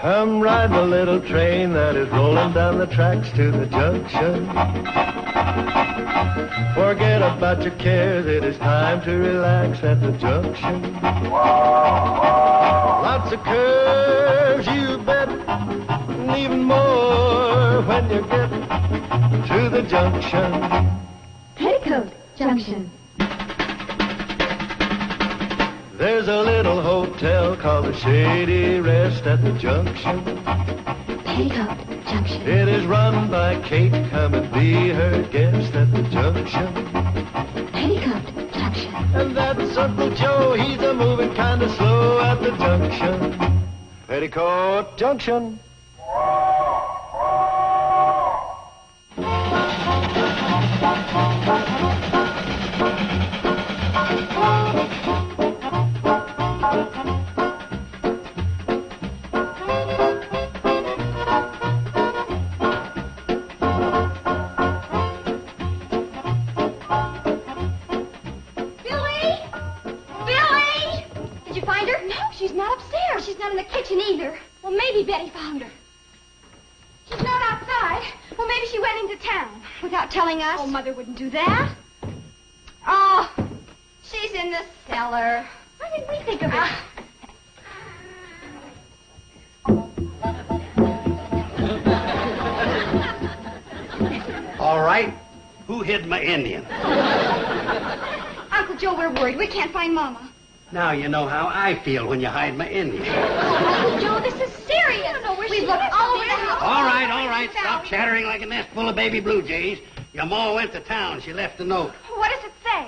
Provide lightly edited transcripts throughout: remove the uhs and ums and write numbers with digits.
Come ride the little train that is rolling down the tracks to the junction. Forget about your cares, it is time to relax at the junction. Lots of curves, you bet, and even more when you get to the junction. Petticoat Junction. There's a little hotel called the Shady Rest at the junction. Petticoat Junction. It is run by Kate. Come and be her guest at the junction. Petticoat Junction. And that's Uncle Joe. He's a moving kind of slow at the junction. Petticoat Junction. Either. Well, maybe Betty found her. She's not outside. Well, maybe she went into town. Without telling us? Oh, Mother wouldn't do that. Oh, she's in the cellar. Why didn't we think of it? All right. Who hid my Indian? Uncle Joe, we're worried. We can't find Mama. Now you know how I feel when you hide my Indian. Uncle Joe, this is serious. I don't know where we've looked all over the house. All right. Stop chattering like a nest full of baby blue jays. Your ma went to town. She left a note. What does it say?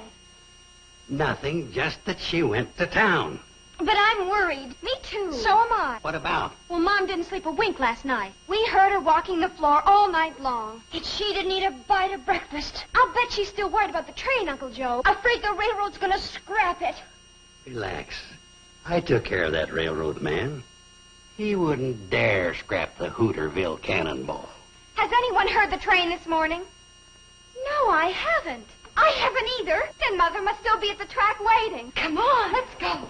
Nothing, just that she went to town. But I'm worried. Me too. So am I. What about? Well, Mom didn't sleep a wink last night. We heard her walking the floor all night long. And she didn't eat a bite of breakfast. I'll bet she's still worried about the train, Uncle Joe. Afraid the railroad's going to scrap it. Relax. I took care of that railroad man. He wouldn't dare scrap the Hooterville Cannonball. Has anyone heard the train this morning? No, I haven't. I haven't either. Then Mother must still be at the track waiting. Come on, let's go.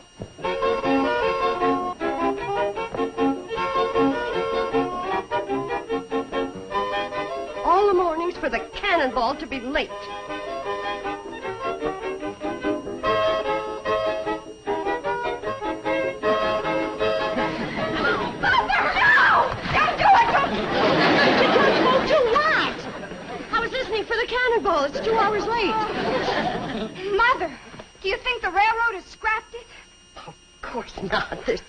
All the mornings for the Cannonball to be late. For the Cannonball. It's 2 hours late. Mother, do you think the railroad has scrapped it? Of course not. There's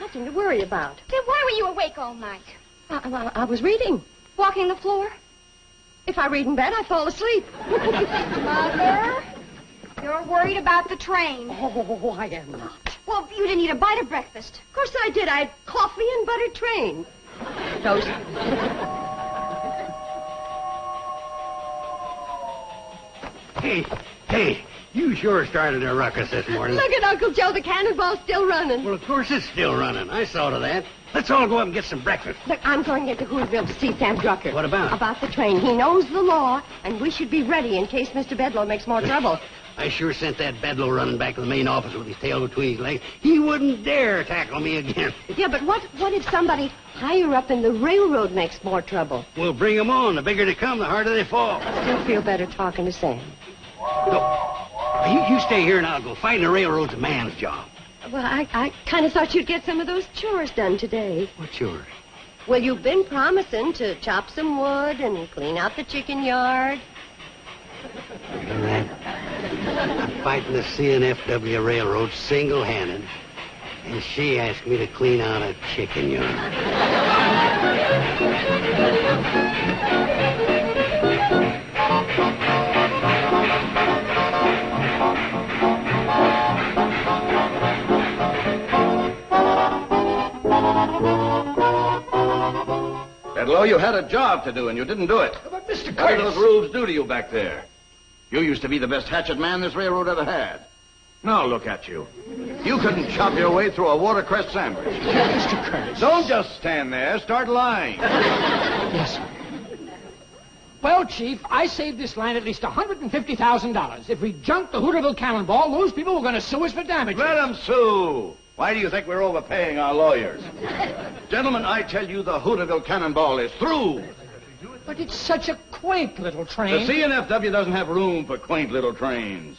nothing to worry about. Then why were you awake all night? I was reading. Walking the floor? If I read in bed, I fall asleep. Mother, you're worried about the train. Oh, I am not. Well, you didn't eat a bite of breakfast. Of course I did. I had coffee and buttered train. Toast. Hey, you sure started a ruckus this morning. Look at Uncle Joe, the Cannonball's still running. Well, of course it's still running. I saw to that. Let's all go up and get some breakfast. Look, I'm going into Hooterville to see Sam Drucker. What about? About the train. He knows the law, and we should be ready in case Mr. Bedloe makes more trouble. I sure sent that Bedloe running back to the main office with his tail between his legs. He wouldn't dare tackle me again. Yeah, but what if somebody higher up in the railroad makes more trouble? We'll bring them on. The bigger they come, the harder they fall. I still feel better talking to Sam. No. You stay here and I'll go. Find the railroad's a man's job. Well, I kind of thought you'd get some of those chores done today. What chores? Well, you've been promising to chop some wood and clean out the chicken yard. All right. I'm fighting the CNFW Railroad single-handed, and she asked me to clean out a chicken yard. Bedloe, you had a job to do, and you didn't do it. But, Mr. Curtis... What do those rules do to you back there? You used to be the best hatchet man this railroad ever had. Now look at you. You couldn't chop your way through a watercress sandwich. Mr. Curtis... Don't just stand there. Start lying. Yes, sir. Well, Chief, I saved this line at least $150,000. If we junked the Hooterville Cannonball, those people were going to sue us for damages. Let them sue. Why do you think we're overpaying our lawyers? Gentlemen, I tell you the Hooterville Cannonball is through. But it's such a quaint little The train. CNFW doesn't have room for quaint little trains.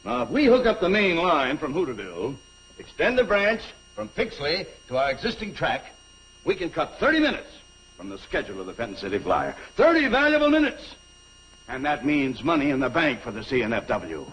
Now, if we hook up the main line from Hooterville, extend the branch from Pixley to our existing track, we can cut 30 minutes from the schedule of the Fenton City Flyer. 30 valuable minutes. And that means money in the bank for the CNFW.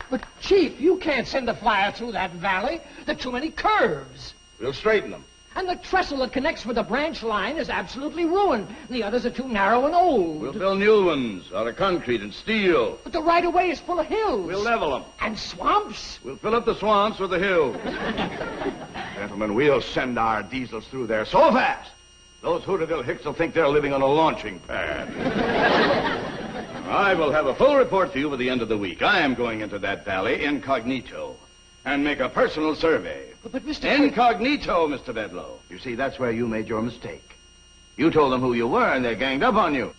But, Chief, you can't send the flyer through that valley. There are too many curves. We'll straighten them. And the trestle that connects with the branch line is absolutely ruined. The others are too narrow and old. We'll build new ones out of concrete and steel. But the right-of-way is full of hills. We'll level them. And swamps. We'll fill up the swamps with the hills. Gentlemen, we'll send our diesels through there so fast, those Hooterville hicks will think they're living on a launching pad. I will have a full report to you by the end of the week. I am going into that valley incognito and make a personal survey. But Mr. Incognito, Mr. Bedloe. You see, that's where you made your mistake. You told them who you were, and they ganged up on you.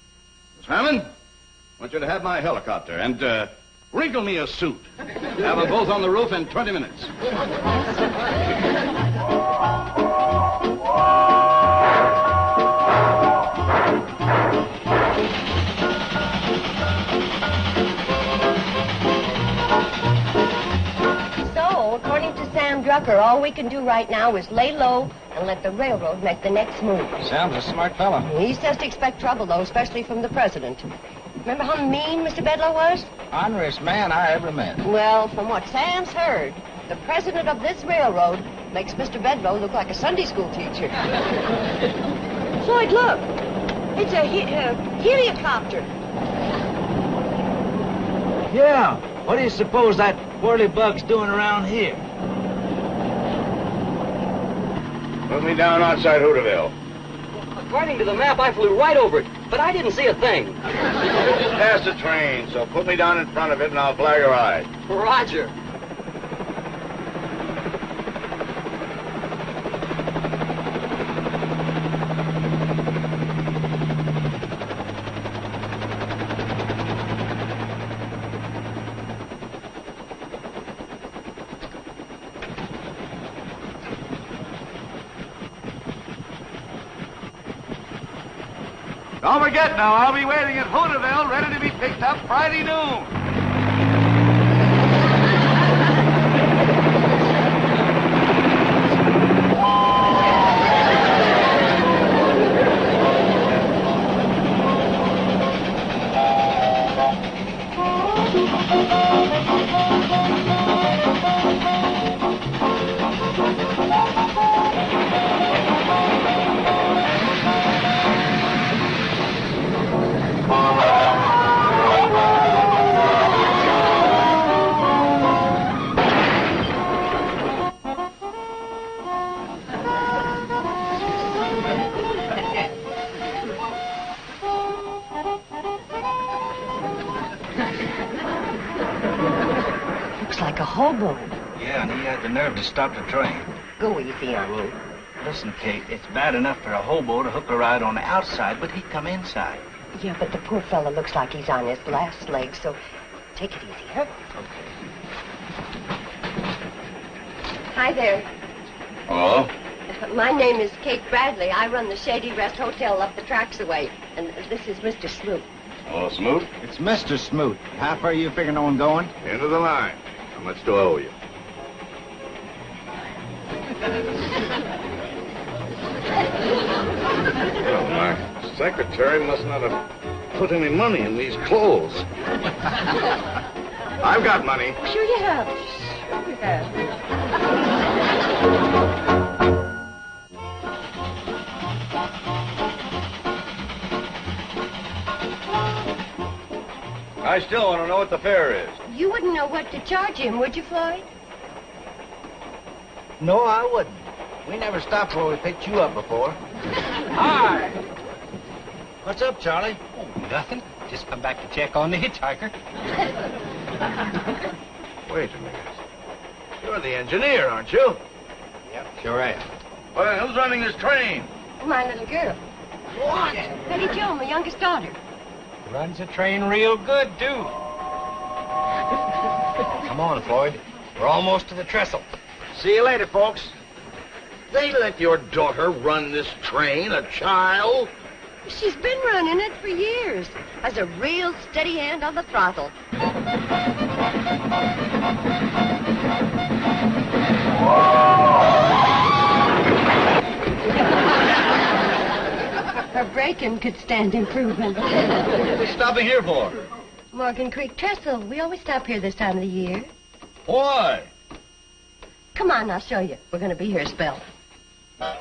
Miss Hammond, I want you to have my helicopter and wrinkle me a suit. Have them both on the roof in 20 minutes. Drucker, all we can do right now is lay low and let the railroad make the next move. Sam's a smart fellow. He says to expect trouble, though, especially from the president. Remember how mean Mr. Bedloe was? Honorest man I ever met. Well, from what Sam's heard, the president of this railroad makes Mr. Bedloe look like a Sunday school teacher. Floyd, look. It's a heliocopter. Yeah. What do you suppose that whirly-bug's doing around here? Put me down outside Hooterville. According to the map, I flew right over it, but I didn't see a thing. I just passed the train, so put me down in front of it and I'll flag a ride. Roger. Don't forget now, I'll be waiting at Hooterville, ready to be picked up Friday noon. Like a hobo. Yeah, and he had the nerve to stop the train. Go easy on you. Listen, Kate, it's bad enough for a hobo to hook a ride on the outside, but he'd come inside. Yeah, but the poor fella looks like he's on his last leg, so take it easy, huh? Okay. Hi there. Hello? My name is Kate Bradley. I run the Shady Rest Hotel up the tracks away. And this is Mr. Smoot. Hello, Smoot? It's Mr. Smoot. How far are you figuring on going? End of the line. How much do I owe you? Well, my secretary must not have put any money in these clothes. I've got money. Sure you have. Sure you have. I still want to know what the fare is. You wouldn't know what to charge him, would you, Floyd? No, I wouldn't. We never stopped where we picked you up before. Hi. What's up, Charlie? Oh, nothing. Just come back to check on the hitchhiker. Wait a minute. You're the engineer, aren't you? Yep, sure am. Well, who's running this train? My little girl. What? Betty Jo, my youngest daughter. Runs the train real good, too. Come on, Floyd. We're almost to the trestle. See you later, folks. They let your daughter run this train, a child? She's been running it for years. Has a real steady hand on the throttle. Her braking could stand improvement. What are we stopping here for? Morgan Creek Trestle. We always stop here this time of the year. Why? Come on, I'll show you. We're going to be here a spell. Well,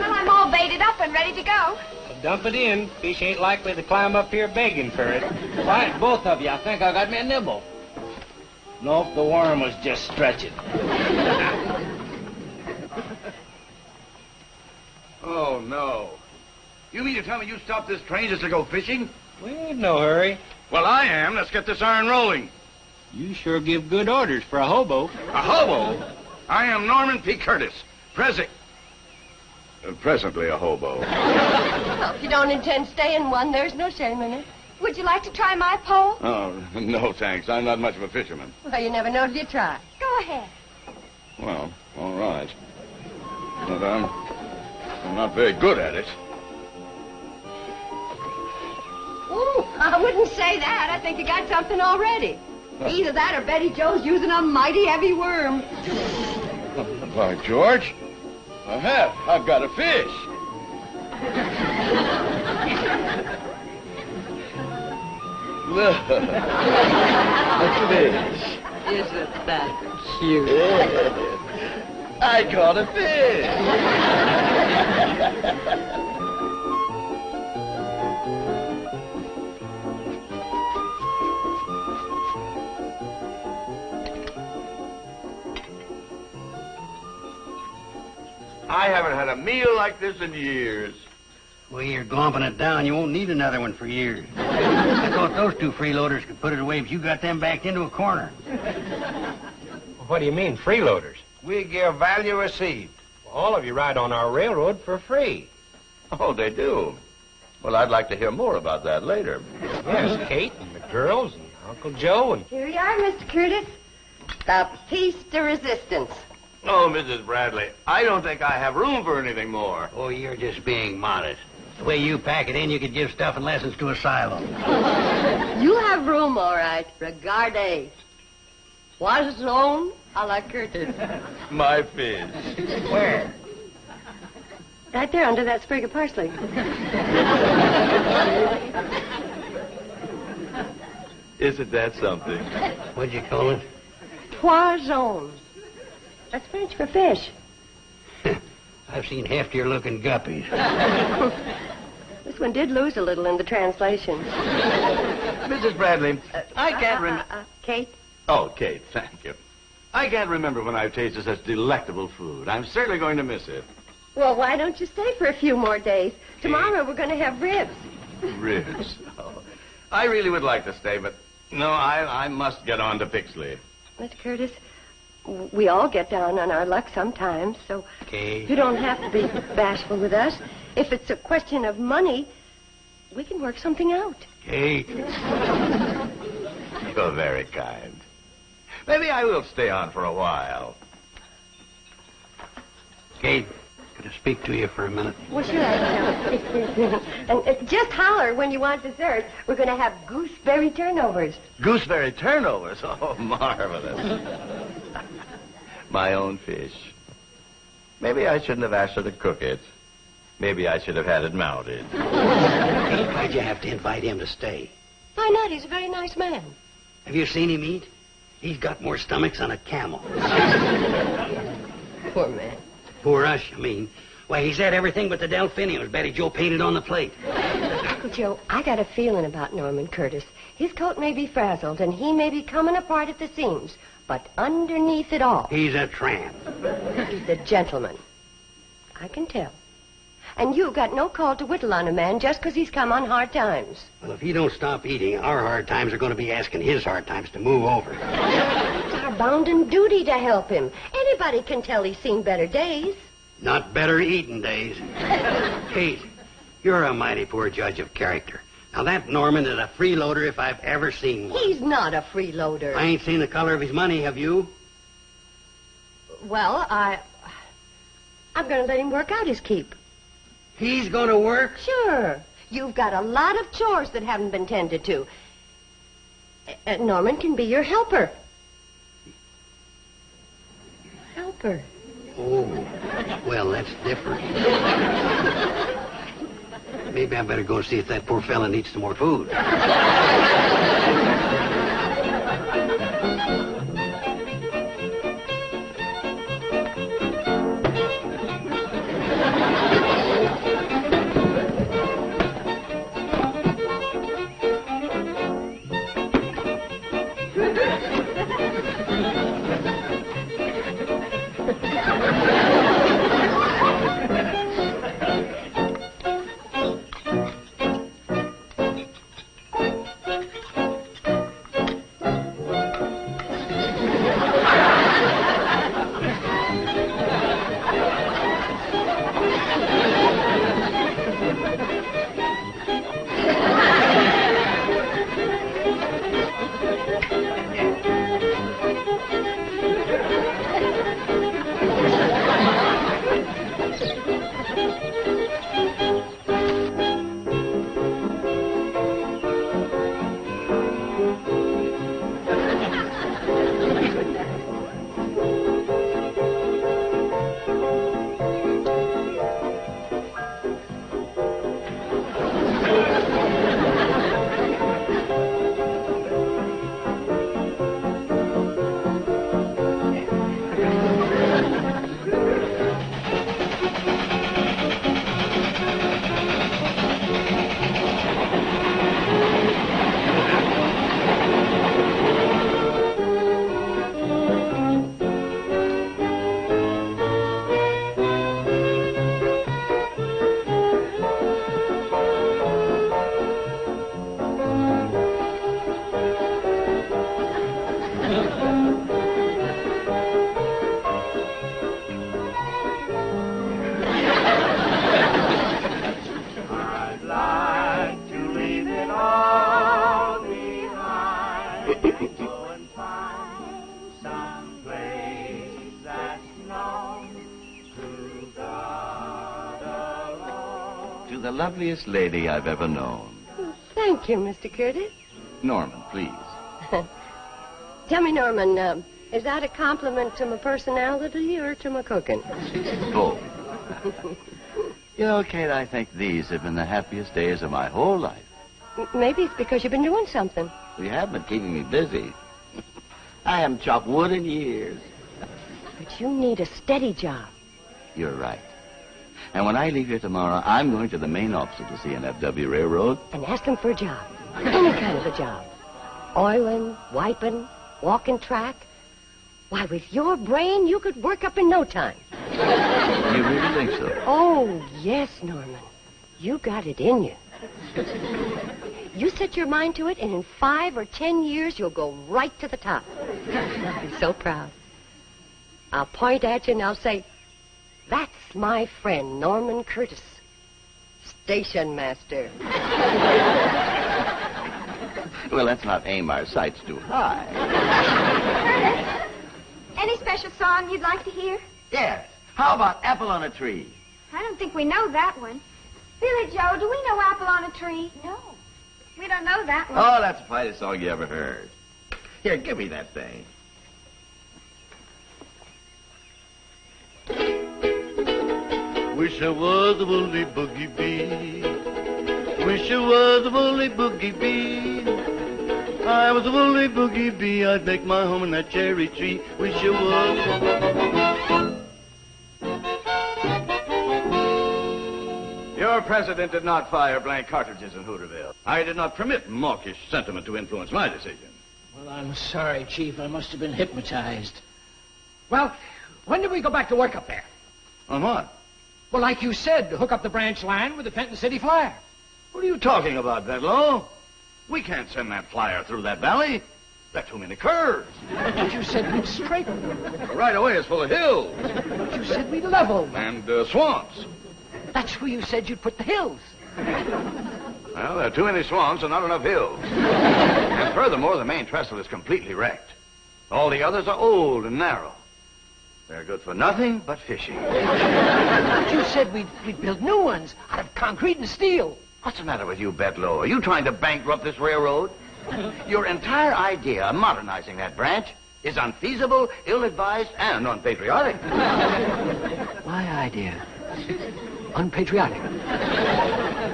I'm all baited up and ready to go. Dump it in. Fish ain't likely to climb up here begging for it. Right, both of you. I think I got me a nibble. Nope, the worm was just stretching. Oh, no. You mean to tell me you stopped this train just to go fishing? We ain't no hurry. Well, I am. Let's get this iron rolling. You sure give good orders for a hobo. A hobo? I am Norman P. Curtis, presently a hobo. Well, if you don't intend staying one, there's no shame in it. Would you like to try my pole? Oh, no, thanks. I'm not much of a fisherman. Well, you never know till you try. Go ahead. Well, all right. But I'm not very good at it. Ooh, I wouldn't say that. I think you got something already. Either that or Betty Jo's using a mighty heavy worm. Why, George, I have. I've got a fish. Look. A fish. Isn't that cute? I caught a fish. I haven't had a meal like this in years. Well, you're glomping it down. You won't need another one for years. I thought those two freeloaders could put it away if you got them backed into a corner. What do you mean, freeloaders? We give value received. All of you ride on our railroad for free. Oh, they do? Well, I'd like to hear more about that later. Yes, Kate and the girls and Uncle Joe and... Here you are, Mr. Curtis. The piece de resistance. Oh, Mrs. Bradley, I don't think I have room for anything more. Oh, you're just being modest. The way you pack it in, you could give stuff and lessons to a silo. You have room, all right. Regarde. Poisson a la Curtis. My fish. Where? Right there under that sprig of parsley. Isn't that something? What'd you call it? Poisson. That's French for fish. I've seen heftier-looking guppies. This one did lose a little in the translation. Mrs. Bradley, I can't remember... Kate? Oh, Kate, thank you. I can't remember when I've tasted such delectable food. I'm certainly going to miss it. Well, why don't you stay for a few more days? Tomorrow we're going to have ribs. Ribs? Oh, I really would like to stay, but no, I must get on to Pixley. Mr. Curtis, we all get down on our luck sometimes, so you don't have to be bashful with us. If it's a question of money, we can work something out. Kate. You're very kind. Maybe I will stay on for a while. Kate, could I speak to you for a minute? Well, sure. And just holler when you want dessert. We're going to have gooseberry turnovers. Gooseberry turnovers? Oh, marvelous. My own fish. Maybe I shouldn't have asked her to cook it. Maybe I should have had it mounted. Kate, why'd you have to invite him to stay? Why not? He's a very nice man. Have you seen him eat? He's got more stomachs than a camel. Poor man. Poor us, I mean. Why, he's had everything but the delphiniums Betty Jo painted on the plate. Uncle Joe, I got a feeling about Norman Curtis. His coat may be frazzled, and he may be coming apart at the seams. But underneath it all... He's a tramp. He's a gentleman. I can tell. And you've got no call to whittle on a man just because he's come on hard times. Well, if he don't stop eating, our hard times are going to be asking his hard times to move over. It's our bounden duty to help him. Anybody can tell he's seen better days. Not better eating days. Kate, You're a mighty poor judge of character. Now, that Norman is a freeloader if I've ever seen one. He's not a freeloader. I ain't seen the color of his money, have you? Well, I'm going to let him work out his keep. He's going to work? Sure. You've got a lot of chores that haven't been tended to. Norman can be your helper. Helper. Oh, well, that's different. Maybe I better go see if that poor fella needs some more food. The loveliest lady I've ever known. Thank you, Mr. Curtis. Norman, please. Tell me, Norman, is that a compliment to my personality or to my cooking? Both. You know, Kate, I think these have been the happiest days of my whole life. Maybe it's because you've been doing something. You have been keeping me busy. I haven't chopped wood in years. But you need a steady job. You're right. And when I leave here tomorrow, I'm going to the main office of the CNFW Railroad. And ask them for a job. Any kind of a job. Oiling, wiping, walking track. Why, with your brain, you could work up in no time. You really think so? Oh, yes, Norman. You got it in you. You set your mind to it, and in 5 or 10 years, you'll go right to the top. I'll be so proud. I'll point at you and I'll say, that's my friend, Norman Curtis, station master. Well, let's not aim our sights too high. Curtis, any special song you'd like to hear? Yes. How about Apple on a Tree? I don't think we know that one. Billy Joe, do we know Apple on a Tree? No. We don't know that one. Oh, that's the finest song you ever heard. Here, give me that thing. Wish I was a woolly boogie bee. Wish I was a woolly boogie bee. I was a woolly boogie bee. I'd make my home in that cherry tree. Wish I was. Your president did not fire blank cartridges in Hooterville. I did not permit mawkish sentiment to influence my decision. Well, I'm sorry, Chief. I must have been hypnotized. Well, when do we go back to work up there? On what? Well, like you said, to hook up the branch line with the Fenton City Flyer. What are you talking about, Bedloe? We can't send that flyer through that valley. There are too many curves. But you said we'd straighten. The right-of-way is full of hills. But you said we'd level. And swamps. That's where you said you'd put the hills. Well, there are too many swamps and not enough hills. And furthermore, the main trestle is completely wrecked. All the others are old and narrow. They're good for nothing but fishing. But you said we'd build new ones out of concrete and steel. What's the matter with you, Bedloe? Are you trying to bankrupt this railroad? Your entire idea of modernizing that branch is unfeasible, ill-advised, and unpatriotic. My idea. Unpatriotic.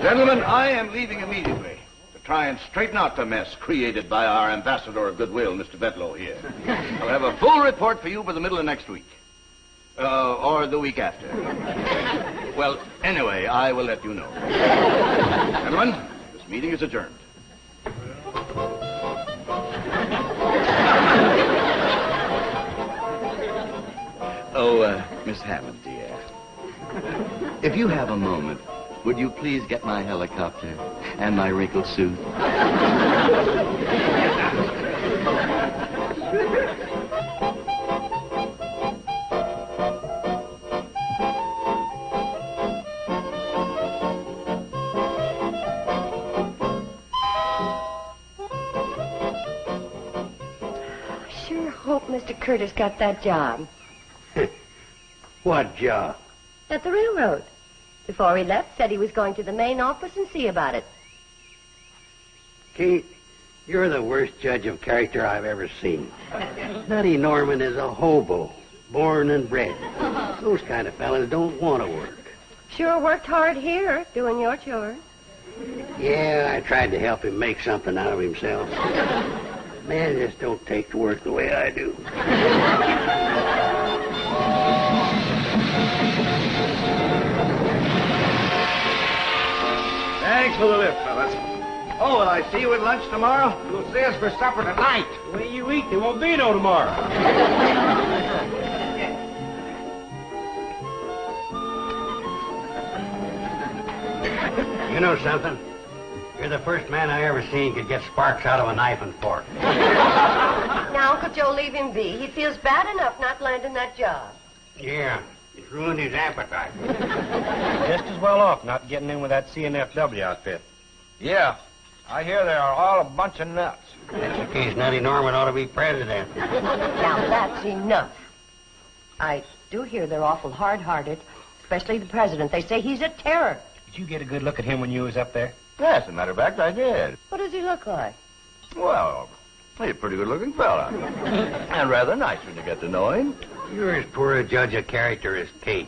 Gentlemen, I am leaving immediately to try and straighten out the mess created by our ambassador of goodwill, Mr. Bedloe here. I'll have a full report for you by the middle of next week. Or the week after. Well, anyway, I will let you know. Gentlemen, this meeting is adjourned. Oh, Miss Hammond, dear. If you have a moment, would you please get my helicopter and my wrinkled suit? Sure hope Mr. Curtis got that job. What job? At the railroad. Before he left, said he was going to the main office and see about it. Kate, you're the worst judge of character I've ever seen. Nutty Norman is a hobo, born and bred. Those kind of fellas don't want to work. Sure worked hard here, doing your chores. Yeah, I tried to help him make something out of himself. Man just don't take to work the way I do. Thanks for the lift, fellas. Oh, will I see you at lunch tomorrow? You'll see us for supper tonight. The way you eat, there won't be no tomorrow. You know something? You're the first man I ever seen could get sparks out of a knife and fork. Now, Uncle Joe, leave him be. He feels bad enough not landing that job. Yeah, it's ruined his appetite. Just as well off not getting in with that CNFW outfit. Yeah, I hear they are all a bunch of nuts. That's the case. Nutty Norman ought to be president. Now, that's enough. I do hear they're awful hard-hearted, especially the president. They say he's a terror. Did you get a good look at him when you was up there? Yes, as a matter of fact, I did. What does he look like? Well, he's a pretty good-looking fella. And rather nice when you get to know him. You're as poor a judge of character as Kate.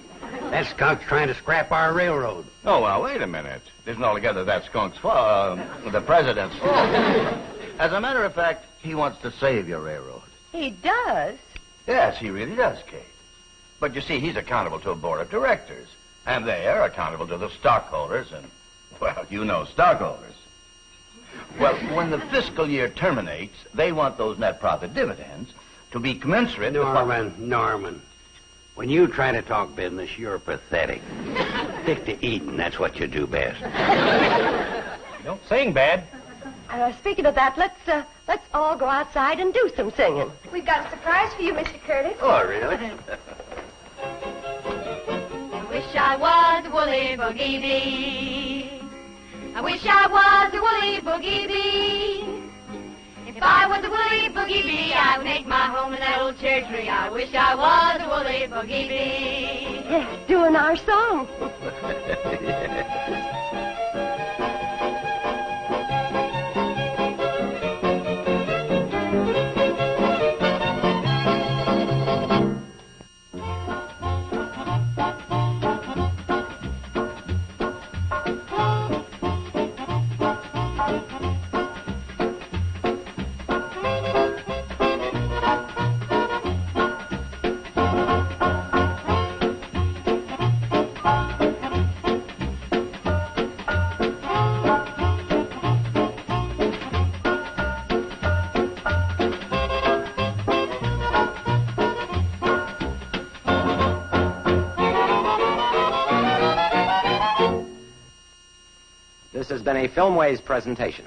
That skunk's trying to scrap our railroad. Oh, well, wait a minute. It isn't altogether that skunk's fault, the president's fault. As a matter of fact, he wants to save your railroad. He does? Yes, he really does, Kate. But you see, he's accountable to a board of directors. And they are accountable to the stockholders and, well, you know stockholders. Well, when the fiscal year terminates, they want those net profit dividends to be commensurate with... Norman. When you try to talk business, you're pathetic. Stick to eating. That's what you do best. You don't sing bad. Speaking of that, let's all go outside and do some singing. We've got a surprise for you, Mr. Curtis. Oh, really? I wish I was a woolly boogie bee. I wish I was a woolly boogie bee. If I was a woolly boogie bee, I would make my home in that old cherry tree. I wish I was a woolly boogie bee. Yes, doing our song. This has been a Filmways presentation.